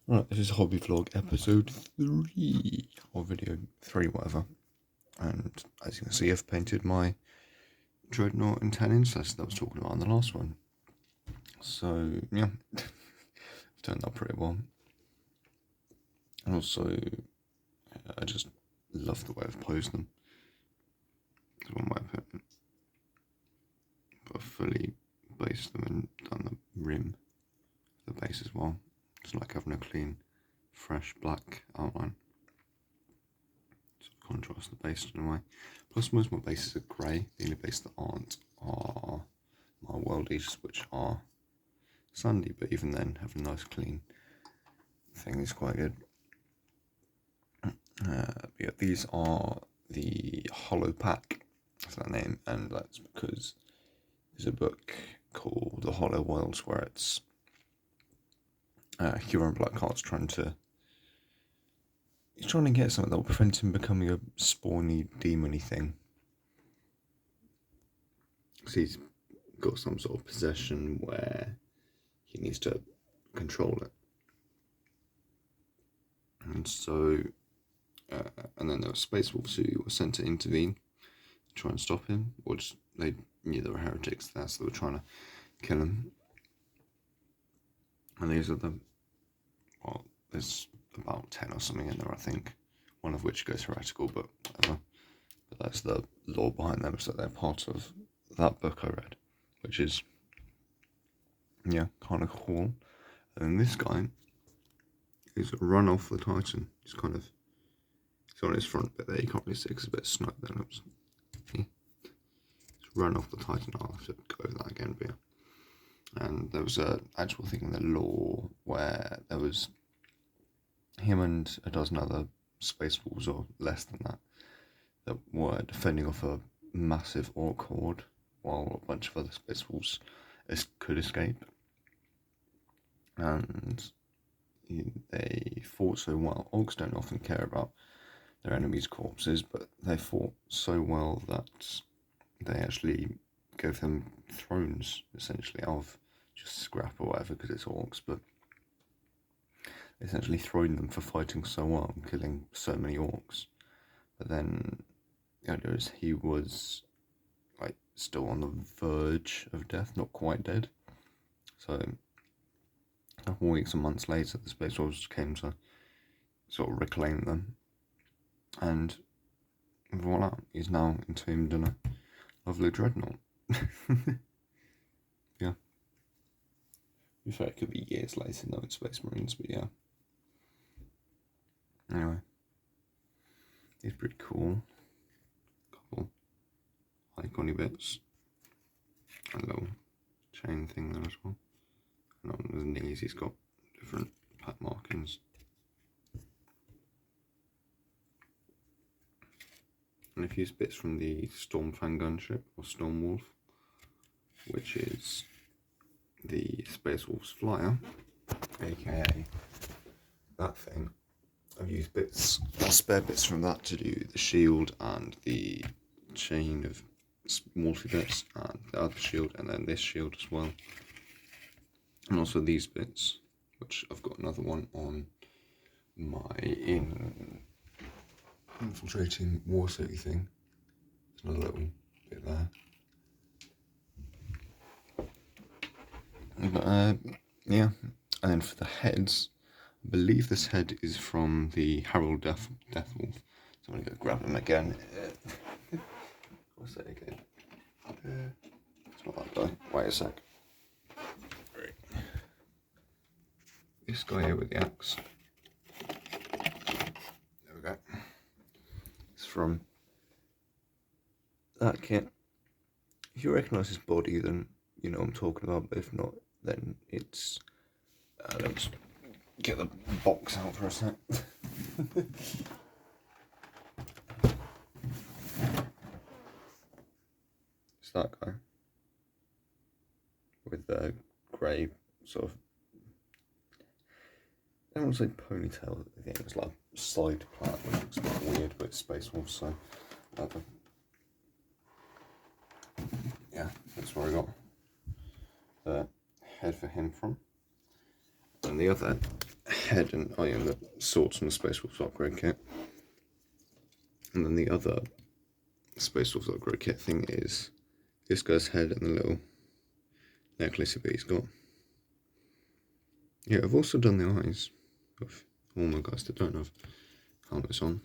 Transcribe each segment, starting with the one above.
Right, this is Hobby Vlog episode 3, or video 3, whatever. And as you can see, I've painted my Dreadnought in 10 inch that I was talking about in the last one. So, yeah, I've turned out pretty well. And also, I just love the way I've posed them. That's one way I put it. But I've fully based them and done the rim, the base as well. It's like having a clean, fresh black outline. Contrast the base in a way. Plus most of my bases are grey. The only bases that aren't are my worldies, which are sandy, but even then have a nice clean thing is quite good. Yeah, these are the Hollow Pack, that's their name, and that's because there's a book called The Hollow Wilds where it's Huron Blackheart's trying to get something that will prevent him becoming a spawny, demony thing. So he's got some sort of possession where he needs to control it. And so, and then there were Space Wolves who were sent to intervene, to try and stop him, or just, they knew there were heretics there, so they were trying to kill him. And these are the, well, there's about 10 or something in there, I think, one of which goes heretical, but whatever. But that's the lore behind them, so they're part of that book I read, which is, yeah, kind of cool. And then this guy is Run Off the Titan. He's kind of, he's on his front bit there, you can't really see because it's a bit snug there. Yeah. It's Run Off the Titan. I'll have to go over that again, but yeah. And there was a actual thing in the lore where there was him and a dozen other Space Wolves, or less than that, that were defending off a massive orc horde while a bunch of other Space Wolves could escape. And they fought so well. Orcs don't often care about their enemies' corpses, but they fought so well that they actually gave them thrones, essentially, of just scrap or whatever, because it's orcs, but essentially throwing them for fighting so well and killing so many orcs. But then the idea is he was like still on the verge of death, not quite dead. So a couple weeks and months later, the Space Wolves came to sort of reclaim them, and voila, he's now entombed in a lovely dreadnought. Yeah. In fact, it could be years later, no, it's Space Marines, but yeah. Anyway, he's pretty cool. Couple iconic bits. A little chain thing there as well. And on his knees, he's got different pat markings. And I've used bits from the Stormfang gunship, or Stormwolf, which is the Space Wolf's flyer, aka that thing. I've used bits, spare bits from that to do the shield and the chain of Wolfy bits, and the other shield, and then this shield as well. And also these bits, which I've got another one on my infiltrating war city thing. There's another little bit there. But yeah, and then for the heads, I believe this head is from the Harold Deathwolf. So I'm gonna go grab him again. What's that again? It's not that guy. Wait a sec. Right. This guy here with the axe. There we go. It's from that kit. If you recognise his body, then you know what I'm talking about. But if not, then it's. Let's get the box out for a sec. It's that guy with the grey sort of. I don't want to say ponytail at the end. It's like a side plait, which looks a bit weird, but it's Space Wolf, so. Yeah, that's where I got the head for him from. And the other head and the swords from the Space Wolves upgrade kit. And then the other Space Wolves upgrade kit thing is this guy's head and the little necklace that he's got. Yeah, I've also done the eyes of all my guys that don't have helmets on.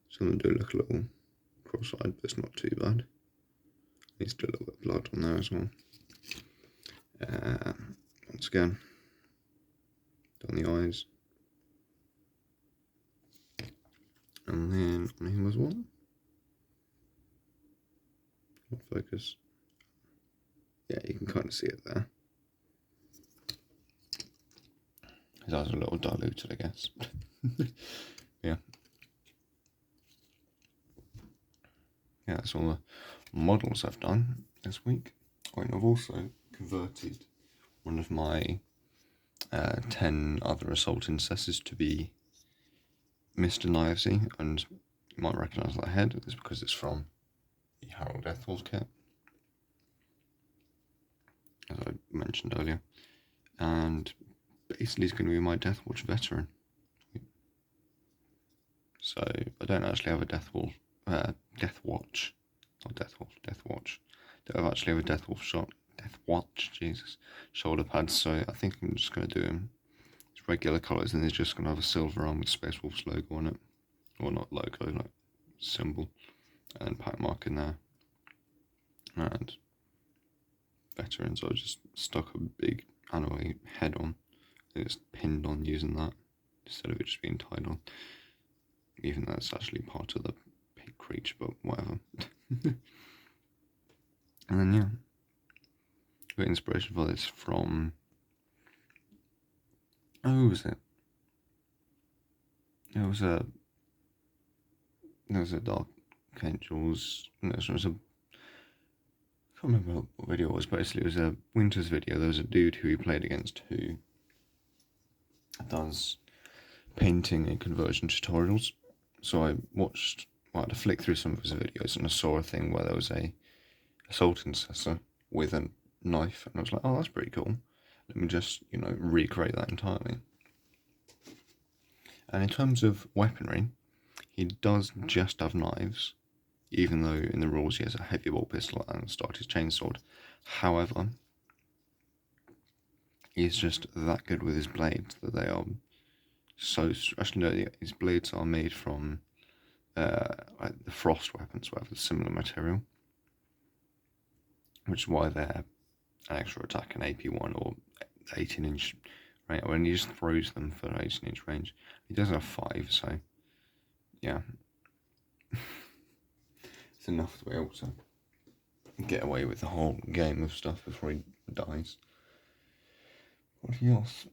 Some of them do look a little cross-eyed, but it's not too bad. Needs to do a little bit of blood on there as well. Once again, done the eyes. And then on him as well. Not focus. Yeah, you can kind of see it there. His eyes are a little diluted, I guess. Yeah. Yeah, that's all the models I've done this week. I've also converted one of my 10 other assault intercessors to be Mr. Knivesy, and you might recognise that head. It's because it's from the Harold Ethels kit, as I mentioned earlier. And basically he's going to be my Deathwatch veteran. So I don't actually have a Deathwatch. Don't actually have a Deathwatch, Jesus, shoulder pads, so I think I'm just going to do him his regular colours, and he's just going to have a silver arm with Space Wolves logo on it. Or not logo, like symbol. And then pack mark in there. And veterans, I just stuck a big anime head on. And it's pinned on using that, instead of it just being tied on. Even though it's actually part of the pig creature, but whatever. And then, yeah. Got inspiration for this from... Oh, who was it? There was a Dark Angels... No, it was a... I can't remember what video it was. Basically, it was a Winters video. There was a dude who he played against who does painting and conversion tutorials. So I had to flick through some of his videos, and I saw a thing where there was a assault intercessor with a knife, and I was like, oh, that's pretty cool. Let me just, recreate that entirely. And in terms of weaponry, he does just have knives, even though in the rules he has a heavy bolt pistol and Astartes chainsword. However, he's just that good with his blades that they are so... Actually, no, his blades are made from like the frost weapons, whatever, similar material, which is why they're an extra attack in AP1 or 18-inch range. When he just throws them for 18-inch range, he does have 5, so yeah, it's enough to be able to get away with the whole game of stuff before he dies. What else?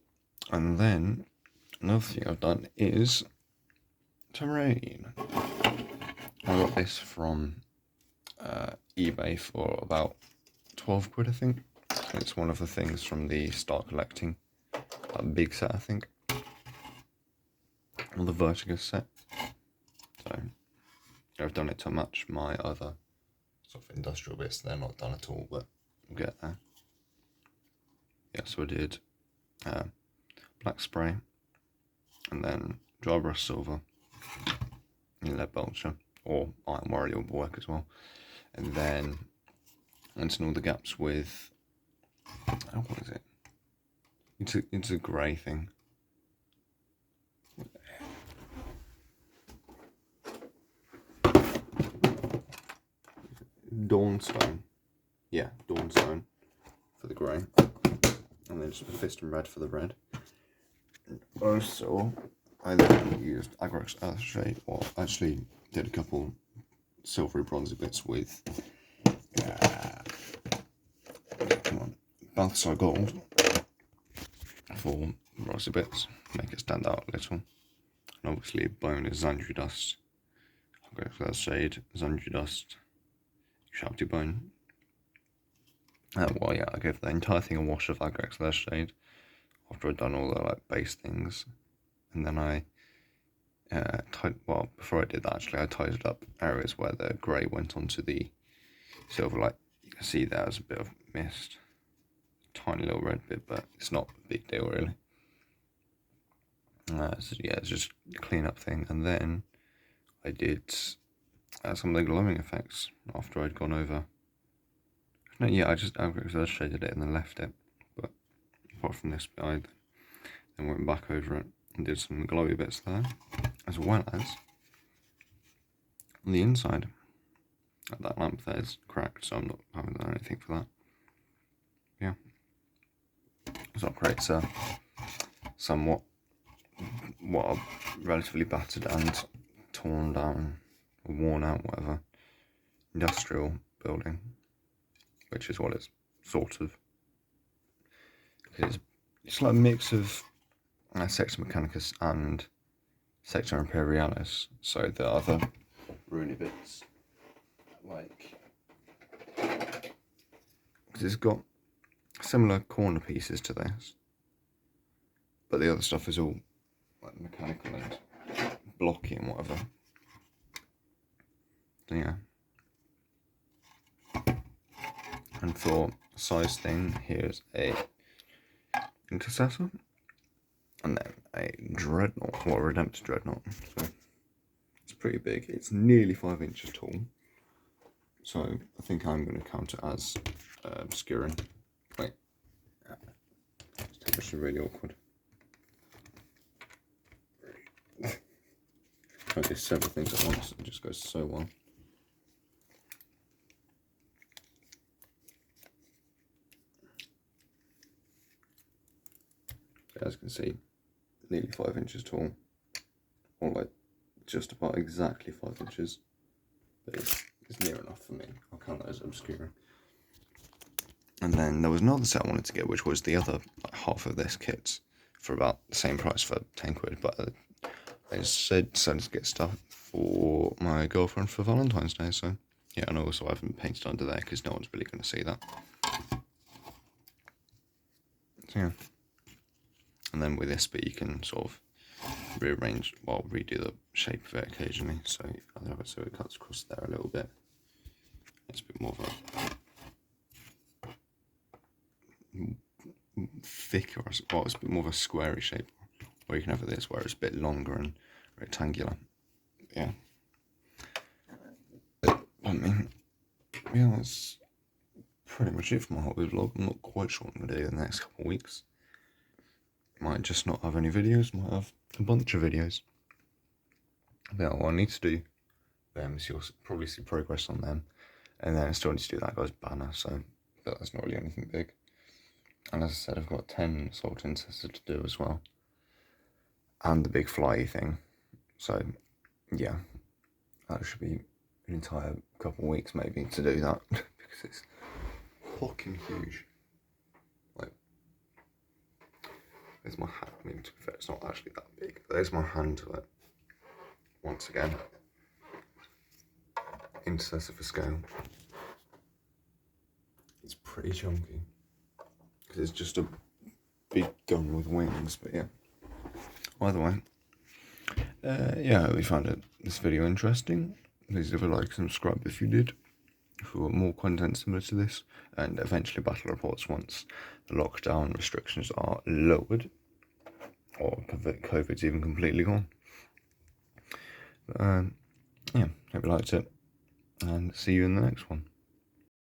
And then another thing I've done is terrain. I got this from eBay for about 12 quid, I think. It's one of the things from the Start Collecting big set, I think, or the Vertigo set. So I've done it to match my other sort of industrial bits. They're not done at all, but we'll get there. Yeah, so I did black spray, and then dry brush silver, and lead belcher, or iron warrior will work as well. And then went in all the gaps with, what is it? It's a grey thing. Dawnstone. Yeah, Dawnstone for the grey. And then just a fist and red for the red. And also, I then used Agrax Earthshade, or actually did a couple silvery bronzy bits with Balthasar Gold for rosy bits, make it stand out a little. And obviously bone is Xandri Dust, Agrax Earthshade, Xandri Dust, Shouty Bone. Well, yeah, I gave the entire thing a wash of Agrax Earthshade after I'd done all the base things, and then I before I did that, actually, I tidied up areas where the grey went onto the silver. You can see there's a bit of mist, tiny little red bit, but it's not a big deal really. So yeah, it's just a clean up thing. And then I did some of the glowing effects after I'd gone over. No, yeah, I just shaded it and then left it. But apart from this bit, I then went back over it and did some glowy bits there, as well as on the inside. That lamp there is cracked, so I'm not having done anything for that. Yeah, so that creates a somewhat a relatively battered and torn down, or worn out, whatever, industrial building, which is what it's sort of. It's like a mix of Sector Mechanicus and Sector Imperialis. So the other ruiny bits, like, because it's got similar corner pieces to this, but the other stuff is all like mechanical and blocky and whatever. So yeah. And for size thing, here's a Intercessor, and then a Dreadnought, or a Redemptor Dreadnought. So it's pretty big. It's nearly 5 inches tall. So I think I'm going to count it as obscuring. Wait, it's actually really awkward. I do several things at once. It just goes so well. As you can see, nearly 5 inches tall, or like just about exactly 5 inches, but it's near enough for me. I'll count that as obscuring. And then there was another set I wanted to get, which was the other half of this kit for about the same price, for 10 quid, but I decided to get stuff for my girlfriend for Valentine's Day, so yeah, and also I haven't painted under there because no one's really going to see that. So yeah. And then with this bit you can sort of rearrange, well, redo the shape of it occasionally. So it cuts across there a little bit. It's a bit more of a thicker, well, it's a bit more of a squarey shape. Or you can have this where it's a bit longer and rectangular. Yeah. I mean, yeah, that's pretty much it for my Hot Wheels vlog. I'm not quite sure what I'm going to do in the next couple of weeks. Might just not have any videos, might have a bunch of videos. Yeah, what I need to do them, so you'll probably see progress on them. And then I still need to do that guy's banner, so but that's not really anything big. And as I said, I've got 10 Assault Intercessor to do as well. And the big flyy thing. So, yeah, that should be an entire couple of weeks maybe to do that, because it's fucking huge. Like, there's my hand. I mean, to be fair, it's not actually that big, but there's my hand to it. Once again, Intercessor for scale. It's pretty chunky, because it's just a big gun with wings, but yeah. Either way, yeah, I hope you found this video interesting. Please leave a like and subscribe if you did, for more content similar to this, and eventually battle reports once the lockdown restrictions are lowered, or COVID's even completely gone. But, yeah, hope you liked it, and see you in the next one.